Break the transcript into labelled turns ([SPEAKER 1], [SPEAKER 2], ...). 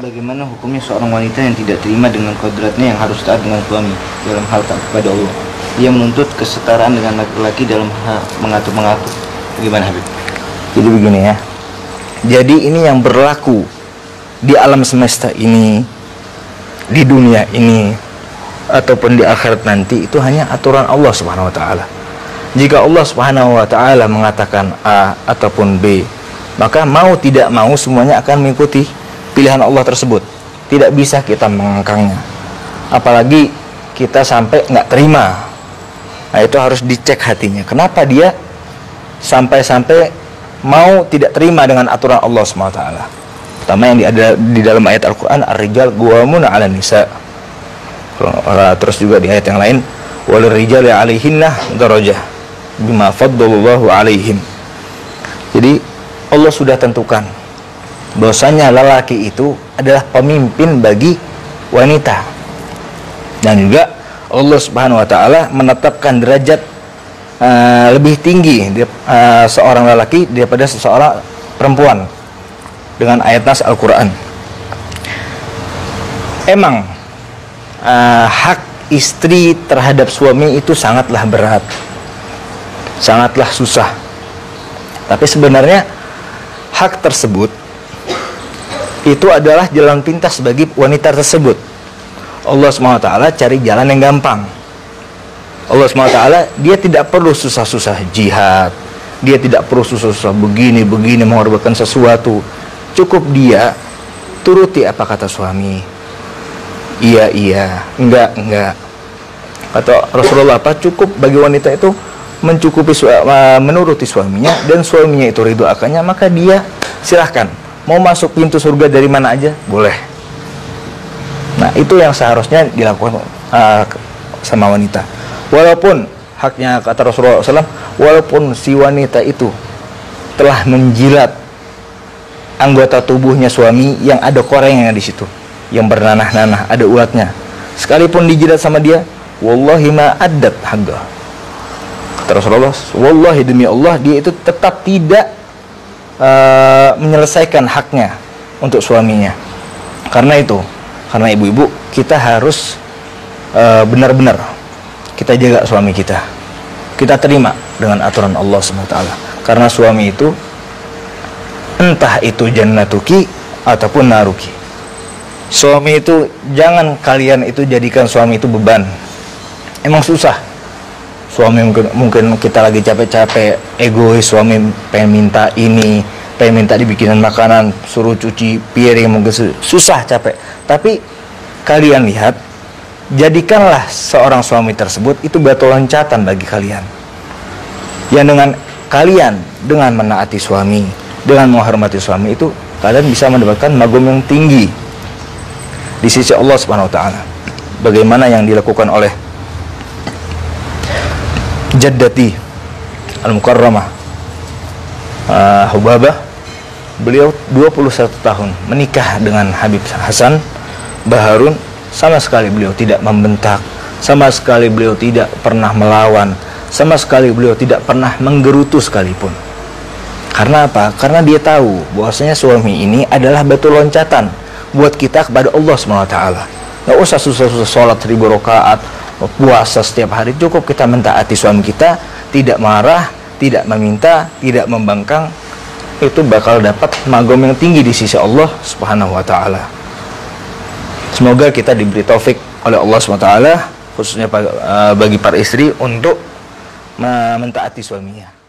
[SPEAKER 1] bagaimana hukumnya seorang wanita yang tidak terima dengan kodratnya yang harus taat dengan suami dalam hal taat kepada Allah? Dia menuntut kesetaraan dengan laki-laki dalam hal mengatur-mengatur. Bagaimana, Habib?
[SPEAKER 2] Jadi begini ya. Jadi ini yang berlaku di alam semesta ini, di dunia ini, ataupun di akhirat nanti, itu hanya aturan Allah Subhanahu wa taala. Jika Allah Subhanahu wa taala mengatakan A ataupun B, maka mau tidak mau semuanya akan mengikuti pilihan Allah tersebut. Tidak bisa kita mengangkangnya. Apalagi kita sampai nggak terima. Nah, itu harus dicek hatinya. Kenapa dia sampai mau tidak terima dengan aturan Allah Subhanahu wa taala? Pertama yang ada di dalam ayat Al-Qur'an, ar-rijal qawwamuna 'alan nisa. Terus juga di ayat yang lain, walil rijali 'alaihinna darajah bima faddalallahu 'alaihim. Jadi Allah sudah tentukan bahwasanya lelaki itu adalah pemimpin bagi wanita. Dan juga Allah Subhanahu wa taala menetapkan derajat lebih tinggi seorang lelaki daripada seseorang perempuan dengan ayat nas Al-Qur'an. Emang hak istri terhadap suami itu sangatlah berat, sangatlah susah. Tapi sebenarnya hak tersebut itu adalah jalan pintas bagi wanita tersebut. Allah SWT cari jalan yang gampang. Allah SWT dia tidak perlu susah-susah jihad, dia tidak perlu susah-susah begini mengorbankan sesuatu. Cukup dia turuti apa kata suami. Iya, enggak. Kata Rasulullah apa? Cukup bagi wanita itu mencukupi menuruti suaminya, dan suaminya itu ridho akannya, maka dia silahkan mau masuk pintu surga dari mana aja boleh. Nah, itu yang seharusnya dilakukan sama wanita. Walaupun haknya kata Rasulullah SAW, walaupun si wanita itu telah menjilat anggota tubuhnya suami yang ada korengnya di situ, yang bernanah-nanah, ada ulatnya, sekalipun dijilat sama dia, wallahi ma addat hagga. Kata Rasulullah, wallahi demi Allah, dia itu tetap tidak menyelesaikan haknya untuk suaminya. Karena ibu-ibu, kita harus benar-benar kita jaga suami kita. Kita terima dengan aturan Allah SWT. Karena suami itu entah itu jannatuki ataupun naruki. Suami itu jangan kalian itu jadikan suami itu beban. Emang susah. Suami mungkin kita lagi capek-capek, egois, suami pengen minta ini, pengen minta dibikinin makanan, suruh cuci piring, mungkin susah, capek. Tapi kalian lihat, jadikanlah seorang suami tersebut itu batu loncatan bagi kalian. Yang dengan kalian dengan menaati suami, dengan menghormati suami, itu kalian bisa mendapatkan magom yang tinggi di sisi Allah Subhanahu wa taala. Bagaimana yang dilakukan oleh jaddati al-mukarramah Hubabah. Beliau 21 tahun menikah dengan Habib Hasan Baharun. Sama sekali beliau tidak membentak, sama sekali beliau tidak pernah melawan, sama sekali beliau tidak pernah menggerutu sekalipun. Karena apa? Karena dia tahu bahwasanya suami ini adalah batu loncatan buat kita kepada Allah SWT. Gak usah susah-susah sholat 1000 rakaat, puasa setiap hari. Cukup kita mentaati suami kita, tidak marah, tidak meminta, tidak membangkang, itu bakal dapat magom yang tinggi di sisi Allah Subhanahu wa taala. Semoga kita diberi taufik oleh Allah Subhanahu wa taala, khususnya bagi para istri, untuk mentaati suaminya.